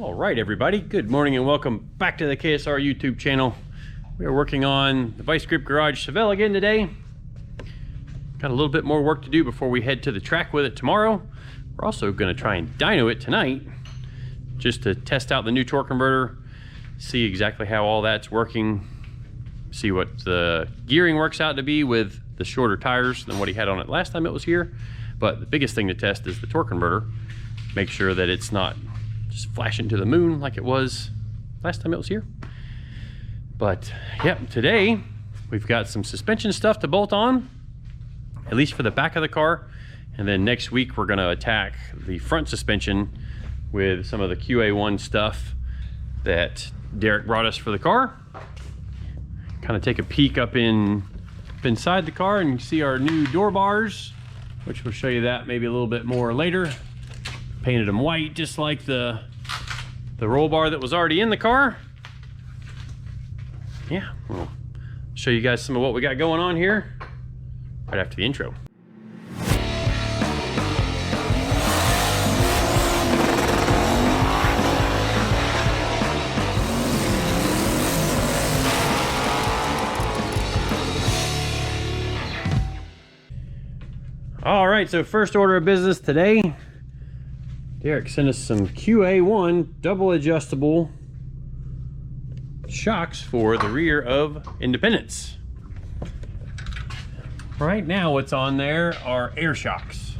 All right, everybody, good morning and welcome back to the KSR YouTube channel. We are working on the Vice Grip Garage Chevelle again today. Got a little bit more work to do before we head to the track with it tomorrow. We're also going to try and dyno it tonight just to test out the new torque converter, see exactly how all that's working, see what the gearing works out to be with the shorter tires than what he had on it last time it was here. But the biggest thing to test is the torque converter. Make sure that it's not just flashing to the moon like it was last time it was here. But yep, today we've got some suspension stuff to bolt on, at least for the back of the car. And then next week we're gonna attack the front suspension with some of the QA1 stuff that Derek brought us for the car. Kind of take a peek up inside the car and you see our new door bars, which we'll show you that maybe a little bit more later. Painted them white, just like the roll bar that was already in the car. Yeah, we'll show you guys some of what we got going on here right after the intro. All right, so first order of business today, Derek sent us some QA1 double adjustable shocks for the rear of Independence. Right now what's on there are air shocks.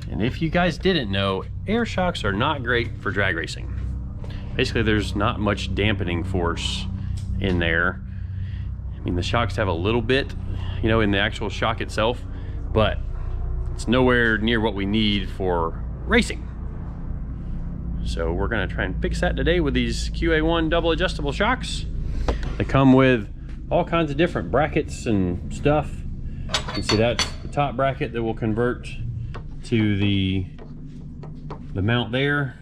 And if you guys didn't know, air shocks are not great for drag racing. Basically there's not much dampening force in there. I mean, the shocks have a little bit, you know, in the actual shock itself, but it's nowhere near what we need for racing. So we're gonna try and fix that today with these QA1 double adjustable shocks. They come with all kinds of different brackets and stuff. You can see that's the top bracket that will convert to the mount there.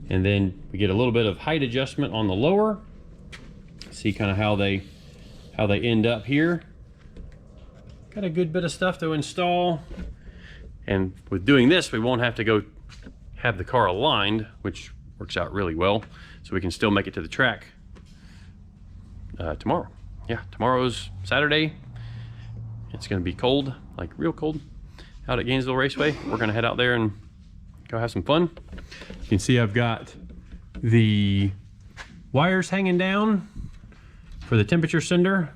And then we get a little bit of height adjustment on the lower. See kind of how they end up here. Got a good bit of stuff to install. And with doing this, we won't have to go have the car aligned, which works out really well, so we can still make it to the track tomorrow. Yeah, tomorrow's Saturday. It's gonna be cold, like real cold, out at Gainesville Raceway. We're gonna head out there and go have some fun. You can see I've got the wires hanging down for the temperature sender.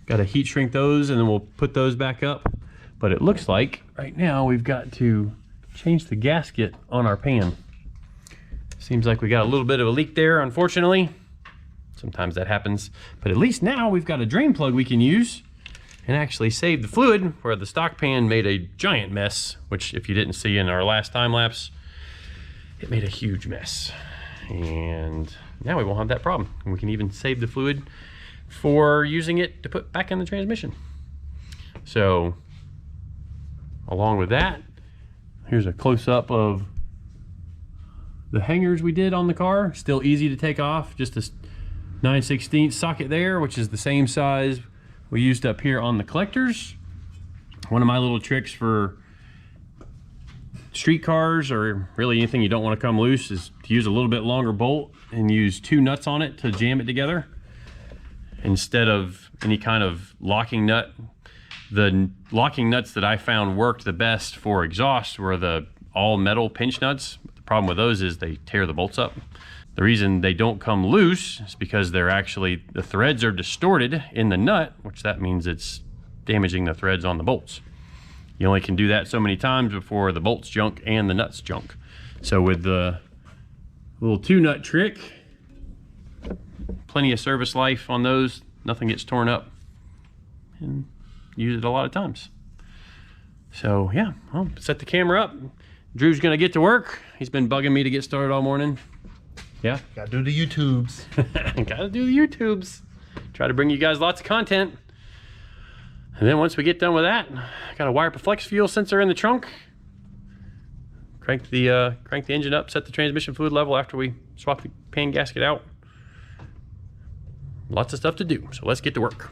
Got to heat shrink those and then we'll put those back up. But it looks like right now we've got to change the gasket on our pan. Seems like we got a little bit of a leak there, unfortunately. Sometimes that happens, but at least now we've got a drain plug we can use and actually save the fluid, where the stock pan made a giant mess, which if you didn't see in our last time lapse, it made a huge mess. And now we won't have that problem. And we can even save the fluid for using it to put back in the transmission. So along with that, here's a close-up of the hangers we did on the car. Still easy to take off. Just a 9/16 socket there, which is the same size we used up here on the collectors. One of my little tricks for street cars, or really anything you don't want to come loose, is to use a little bit longer bolt and use 2 nuts on it to jam it together instead of any kind of locking nut. The locking nuts that I found worked the best for exhaust were the all metal pinch nuts. The problem with those is they tear the bolts up. The reason they don't come loose is because they're actually, the threads are distorted in the nut, which that means it's damaging the threads on the bolts. You only can do that so many times before the bolts junk and the nuts junk. So with the little 2 nut trick, plenty of service life on those, nothing gets torn up, and use it a lot of times. So yeah, I'll set the camera up. Drew's gonna get to work. He's been bugging me to get started all morning. Yeah? Gotta do the YouTubes. Gotta do the YouTubes. Try to bring you guys lots of content. And then once we get done with that, I got a wire up a flex fuel sensor in the trunk. Crank the engine up, set the transmission fluid level after we swap the pan gasket out. Lots of stuff to do, so let's get to work.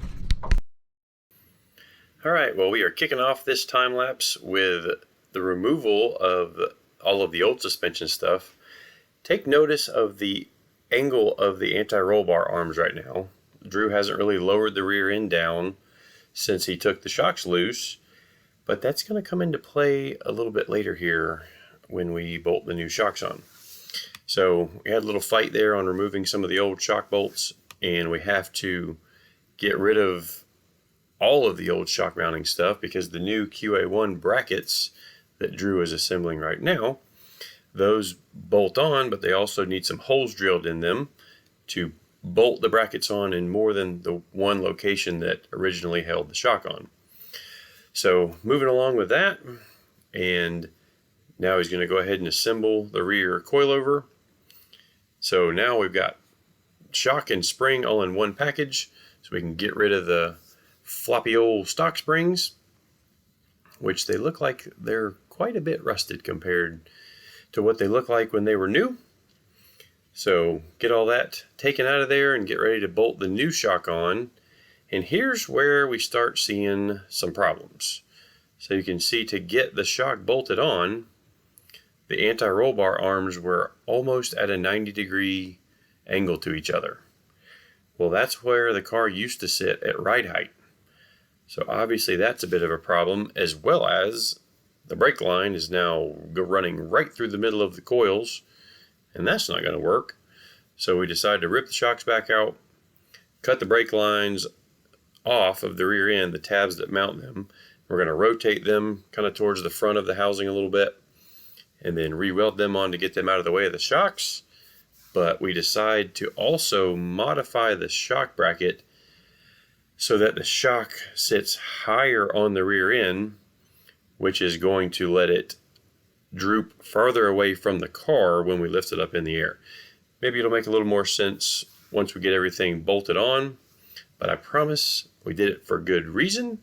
All right, well, we are kicking off this time lapse with the removal of all of the old suspension stuff take notice of the angle of the anti-roll bar arms right now. Drew hasn't really lowered the rear end down since he took the shocks loose, but that's going to come into play a little bit later here when we bolt the new shocks on. So we had a little fight there on removing some of the old shock bolts, and we have to get rid of all of the old shock mounting stuff because the new QA1 brackets that Drew is assembling right now, those bolt on, but they also need some holes drilled in them to bolt the brackets on in more than the one location that originally held the shock on. So moving along with that, and now he's going to go ahead and assemble the rear coilover. So now we've got shock and spring all in one package, so we can get rid of the floppy old stock springs, which they look like they're quite a bit rusted compared to what they look like when they were new. So get all that taken out of there and get ready to bolt the new shock on. And here's where we start seeing some problems. So you can see, to get the shock bolted on, the anti-roll bar arms were almost at a 90-degree angle to each other. Well, that's where the car used to sit at ride height. So obviously that's a bit of a problem, as well as the brake line is now running right through the middle of the coils, and that's not going to work. So we decided to rip the shocks back out, cut the brake lines off of the rear end, the tabs that mount them. We're going to rotate them kind of towards the front of the housing a little bit, and then re-weld them on to get them out of the way of the shocks. But we decide to also modify the shock bracket so that the shock sits higher on the rear end, which is going to let it droop farther away from the car when we lift it up in the air. Maybe it'll make a little more sense once we get everything bolted on, but I promise we did it for good reason.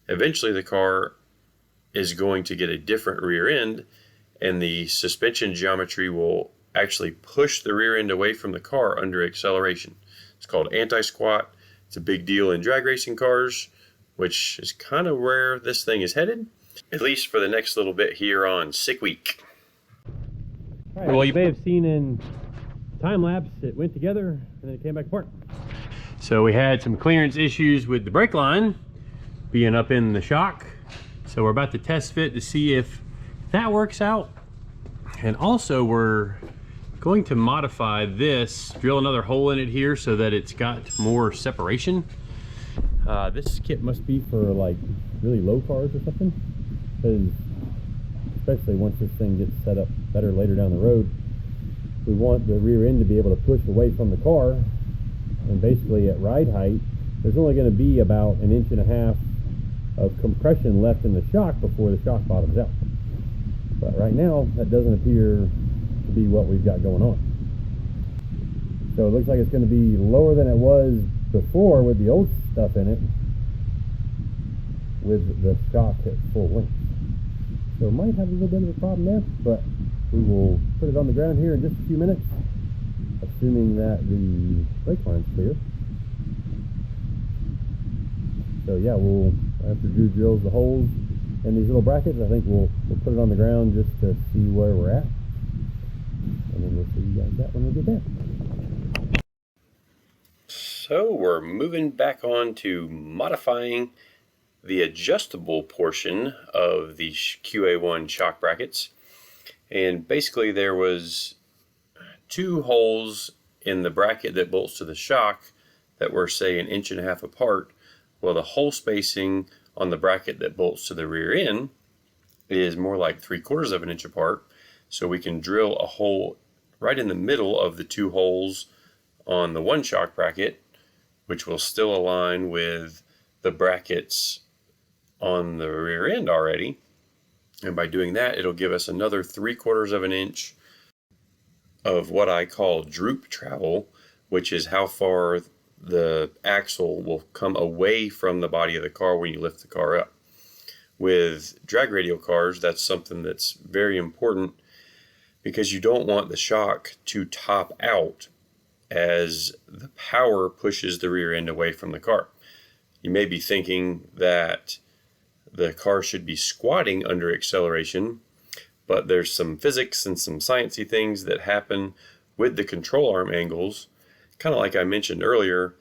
Eventually the car is going to get a different rear end, and the suspension geometry will actually push the rear end away from the car under acceleration. It's called anti-squat. It's a big deal in drag racing cars, which is kind of where this thing is headed, at least for the next little bit here on Sick Week. All right, well, you may have seen in time lapse, it went together and then it came back apart. So we had some clearance issues with the brake line being up in the shock. So we're about to test fit to see if that works out. And also we're going to modify this, drill another hole in it here so that it's got more separation. This kit must be for like really low cars or something, because especially once this thing gets set up better later down the road, we want the rear end to be able to push away from the car. And basically at ride height, there's only going to be about 1.5 inches of compression left in the shock before the shock bottoms out. But right now, that doesn't appear to be what we've got going on. So it looks like it's going to be lower than it was before with the old stuff in it, with the shock at full length. So it might have a little bit of a problem there, but we will put it on the ground here in just a few minutes, assuming that the brake line's clear. So yeah, we'll, after Drew drills the holes in these little brackets, I think we'll put it on the ground just to see where we're at, and then we'll see you guys that when we get there. So we're moving back on to modifying the adjustable portion of the QA1 shock brackets. And basically there was 2 holes in the bracket that bolts to the shock that were, say, 1.5 inches apart. Well, the hole spacing on the bracket that bolts to the rear end is more like 3/4 of an inch apart. So we can drill a hole right in the middle of the 2 holes on the one shock bracket, which will still align with the brackets on the rear end already. And by doing that, it'll give us another 3/4 of an inch of what I call droop travel, which is how far the axle will come away from the body of the car when you lift the car up. With drag radial cars, that's something that's very important, because you don't want the shock to top out as the power pushes the rear end away from the car. You may be thinking that the car should be squatting under acceleration, but there's some physics and some sciencey things that happen with the control arm angles, kind of like I mentioned earlier,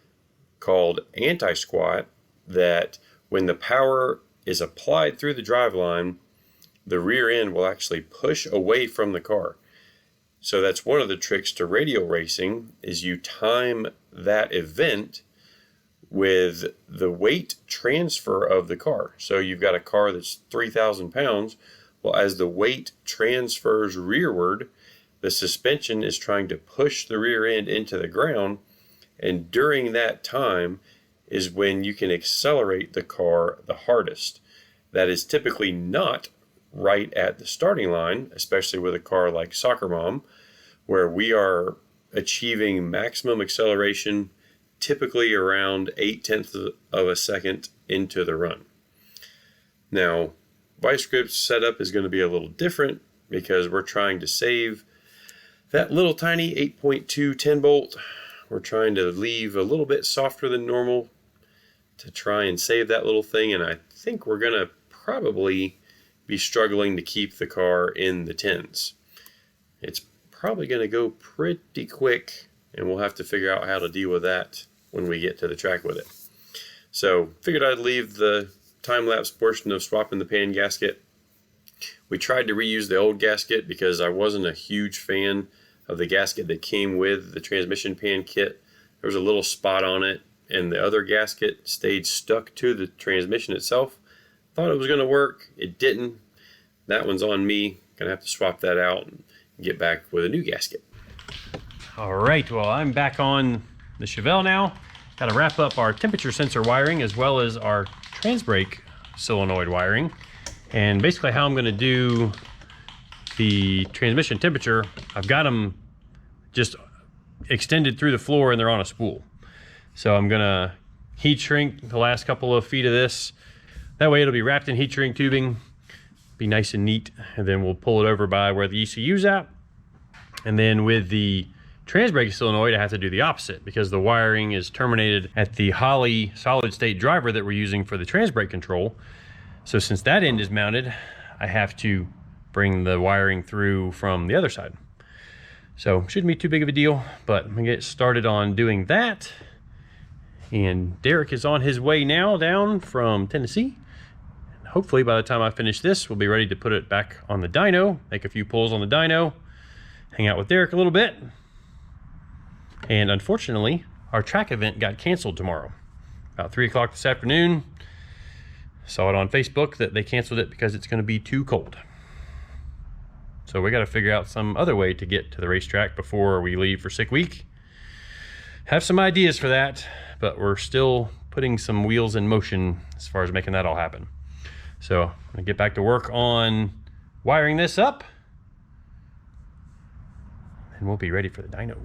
called anti-squat, that when the power is applied through the driveline, the rear end will actually push away from the car. So that's one of the tricks to radial racing, is you time that event with the weight transfer of the car. So you've got a car that's 3,000 pounds. Well, as the weight transfers rearward, the suspension is trying to push the rear end into the ground, and during that time is when you can accelerate the car the hardest. That is typically not right at the starting line, especially with a car like Soccer Mom, where we are achieving maximum acceleration typically around 0.8 of a second into the run. Now, Vice Grip's setup is going to be a little different because we're trying to save that little tiny 8.2 10 bolt. We're trying to leave a little bit softer than normal to try and save that little thing, and I think we're going to probably be struggling to keep the car in the 10s. It's probably going to go pretty quick, and we'll have to figure out how to deal with that when we get to the track with it. So figured I'd leave the time-lapse portion of swapping the pan gasket. We tried to reuse the old gasket because I wasn't a huge fan of the gasket that came with the transmission pan kit. There was a little spot on it, and the other gasket stayed stuck to the transmission itself. Thought it was going to work. It didn't. That one's on me. Gonna have to swap that out and get back with a new gasket. All right, well, I'm back on the Chevelle now. Got to wrap up our temperature sensor wiring as well as our trans brake solenoid wiring. And basically how I'm going to do the transmission temperature, I've got them just extended through the floor and they're on a spool. So I'm going to heat shrink the last couple of feet of this. That way it'll be wrapped in heat shrink tubing, be nice and neat, and then we'll pull it over by where the ECU's at. And then with the trans brake solenoid, I have to do the opposite because the wiring is terminated at the Holley solid state driver that we're using for the trans brake control. So since that end is mounted, I have to bring the wiring through from the other side. So shouldn't be too big of a deal, but I'm gonna get started on doing that. And Derek is on his way now down from Tennessee. Hopefully by the time I finish this, we'll be ready to put it back on the dyno, make a few pulls on the dyno, hang out with Derek a little bit. And unfortunately, our track event got canceled tomorrow. About 3 o'clock this afternoon. Saw it on Facebook that they canceled it because it's going to be too cold. So we got to figure out some other way to get to the racetrack before we leave for sick week. Have some ideas for that, but we're still putting some wheels in motion as far as making that all happen. So I'm going to get back to work on wiring this up, and we'll be ready for the dyno.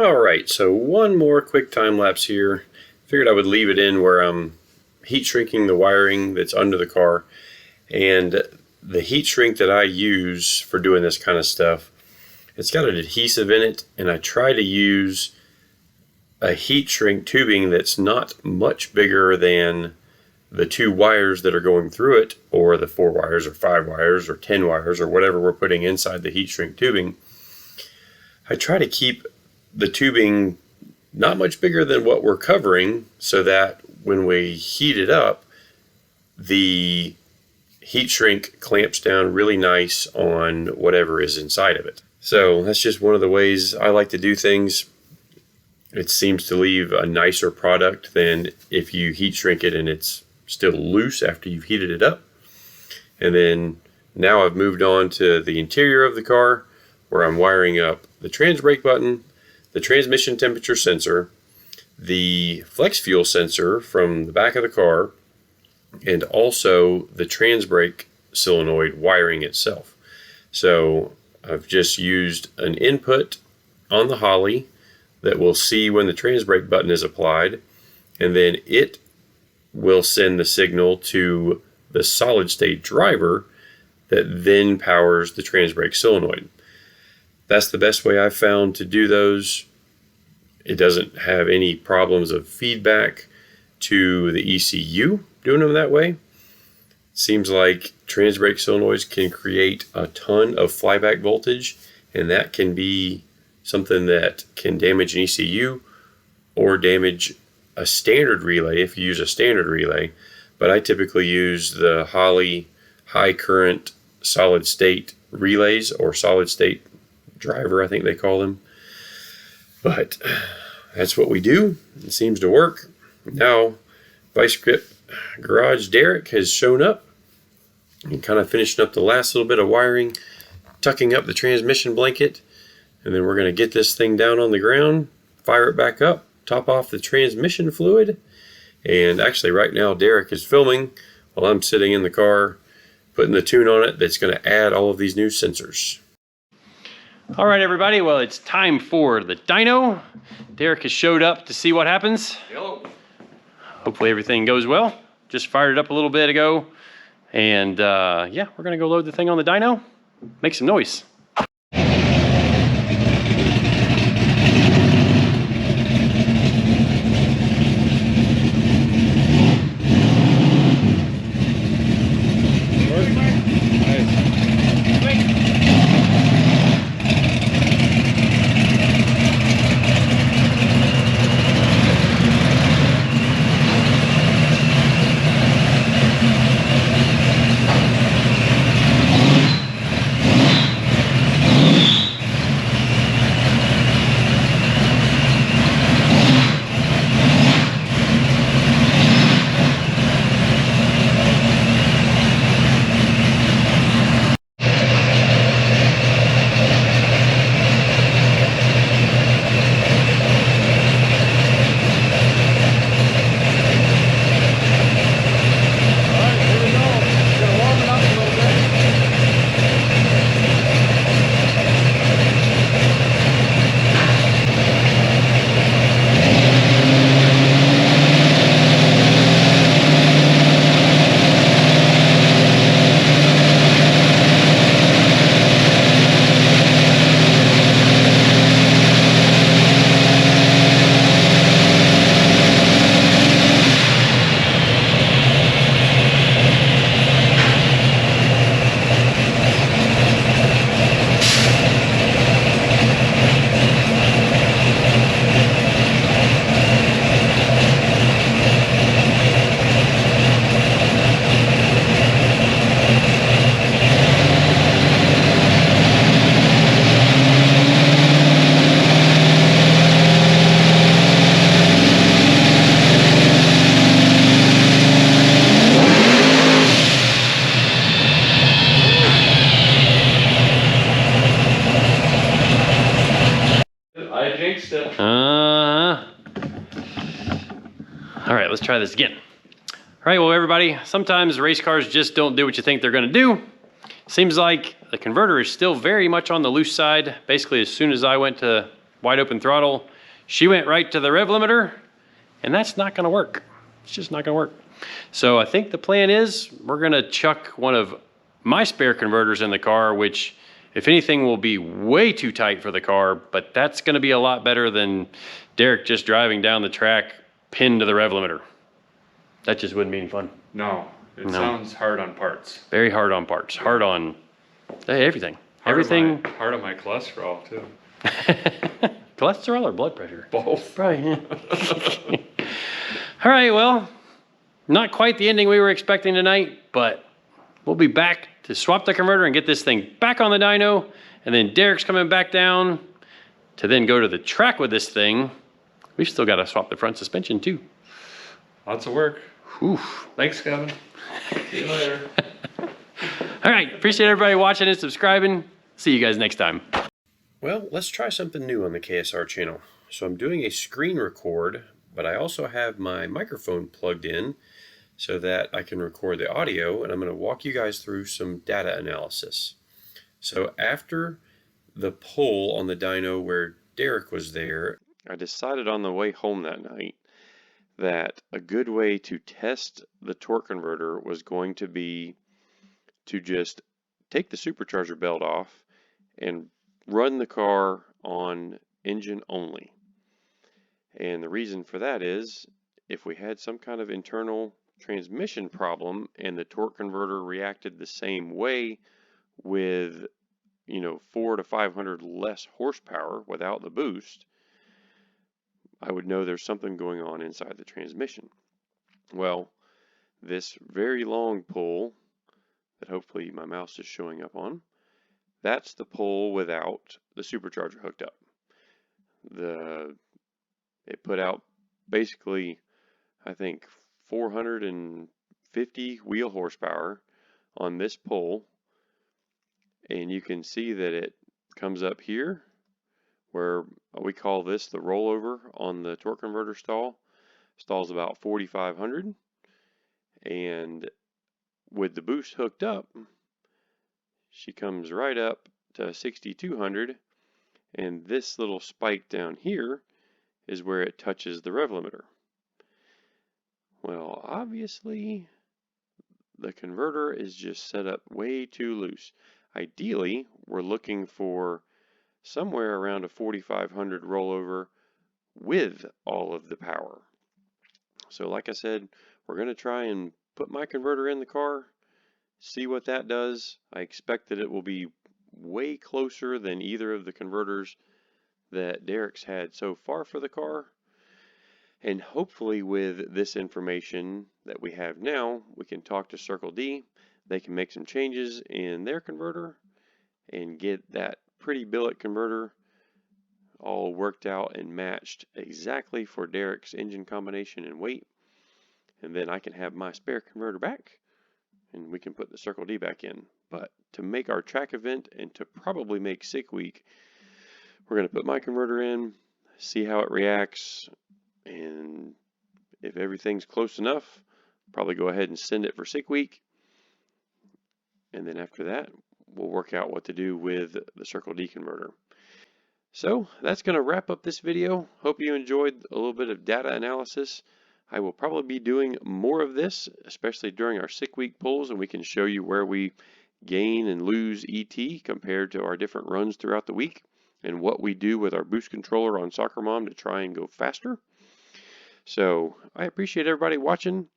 All right, so one more quick time lapse here. Figured I would leave it in where I'm heat shrinking the wiring that's under the car. And the heat shrink that I use for doing this kind of stuff, it's got an adhesive in it, and I try to use a heat shrink tubing that's not much bigger than the 2 wires that are going through it, or the 4 wires or 5 wires or 10 wires or whatever we're putting inside the heat shrink tubing. I try to keep the tubing not much bigger than what we're covering so that when we heat it up, the heat shrink clamps down really nice on whatever is inside of it. So that's just one of the ways I like to do things. It seems to leave a nicer product than if you heat shrink it and it's still loose after you've heated it up. And then now I've moved on to the interior of the car where I'm wiring up the trans brake button, the transmission temperature sensor, the flex fuel sensor from the back of the car, and also the trans brake solenoid wiring itself. So I've just used an input on the Holley that will see when the trans brake button is applied, and then it will send the signal to the solid state driver that then powers the trans brake solenoid. That's the best way I've found to do those. It doesn't have any problems of feedback to the ECU doing them that way. Seems like trans brake solenoids can create a ton of flyback voltage, and that can be something that can damage an ECU or damage a standard relay if you use a standard relay. But I typically use the Holley high current solid state relays, or solid state driver, I think they call them. But that's what we do. It seems to work. Now, Vice Grip Garage Derek has shown up and kind of finishing up the last little bit of wiring, tucking up the transmission blanket, and then we're going to get this thing down on the ground, fire it back up, top off the transmission fluid. And actually right now Derek is filming while I'm sitting in the car putting the tune on it that's going to add all of these new sensors. All right, everybody, well, it's time for the dyno. Derek has showed up to see what happens. Hello. Hopefully everything goes well. Just fired it up a little bit ago. And yeah, we're gonna go load the thing on the dyno, make some noise. I jinxed it. All right, let's try this again. All right, well, everybody, sometimes race cars just don't do what you think they're gonna do. Seems like the converter is still very much on the loose side. Basically, as soon as I went to wide open throttle, she went right to the rev limiter, and that's not gonna work. It's just not gonna work. So I think the plan is we're gonna chuck one of my spare converters in the car, which if anything will be way too tight for the car, but that's gonna be a lot better than Derek just driving down the track pinned to the rev limiter. That just wouldn't be any fun. No, it sounds hard on parts. Very hard on parts, hard on everything. Hard on my cholesterol too. Cholesterol or blood pressure? Both. Probably, yeah. All right, well, not quite the ending we were expecting tonight, but we'll be back to swap the converter and get this thing back on the dyno, and then Derek's coming back down to then go to the track with this thing. We've still got to swap the front suspension too. Lots of work. Whew. Thanks, Kevin. See you later. All right, appreciate everybody watching and subscribing. See you guys next time. Well, let's try something new on the KSR channel. So I'm doing a screen record, but I also have my microphone plugged in so that I can record the audio, and I'm going to walk you guys through some data analysis. So after the pull on the dyno where Derek was there, I decided on the way home that night that a good way to test the torque converter was going to be to just take the supercharger belt off and run the car on engine only. And the reason for that is if we had some kind of internal transmission problem and the torque converter reacted the same way with, 400 to 500 less horsepower without the boost, I would know there's something going on inside the transmission. Well, this very long pull that hopefully my mouse is showing up on, that's the pull without the supercharger hooked up. It put out basically, I think, 450 wheel horsepower on this pull, and you can see that it comes up here where we call this the rollover on the torque converter stall. Stall's about 4,500, and with the boost hooked up, she comes right up to 6,200, and this little spike down here is where it touches the rev limiter. Well, obviously the converter is just set up way too loose. Ideally, we're looking for somewhere around a 4,500 rollover with all of the power. So like I said, we're going to try and put my converter in the car, see what that does. I expect that it will be way closer than either of the converters that Derek's had so far for the car. And hopefully with this information that we have now, we can talk to Circle D. They can make some changes in their converter and get that pretty billet converter all worked out and matched exactly for Derek's engine combination and weight. And then I can have my spare converter back and we can put the Circle D back in. But to make our track event and to probably make sick week, we're going to put my converter in, see how it reacts, and if everything's close enough, probably go ahead and send it for sick week. And then after that, we'll work out what to do with the Circle D converter. So that's going to wrap up this video. Hope you enjoyed a little bit of data analysis. I will probably be doing more of this, especially during our sick week pulls, and we can show you where we gain and lose ET compared to our different runs throughout the week, and what we do with our boost controller on Soccer Mom to try and go faster. So I appreciate everybody watching.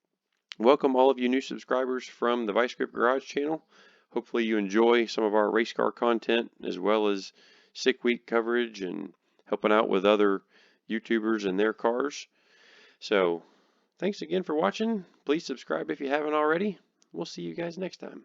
Welcome all of you new subscribers from the Vice Grip Garage channel. Hopefully you enjoy some of our race car content as well as sick week coverage and helping out with other YouTubers and their cars. So thanks again for watching. Please subscribe if you haven't already. We'll see you guys next time.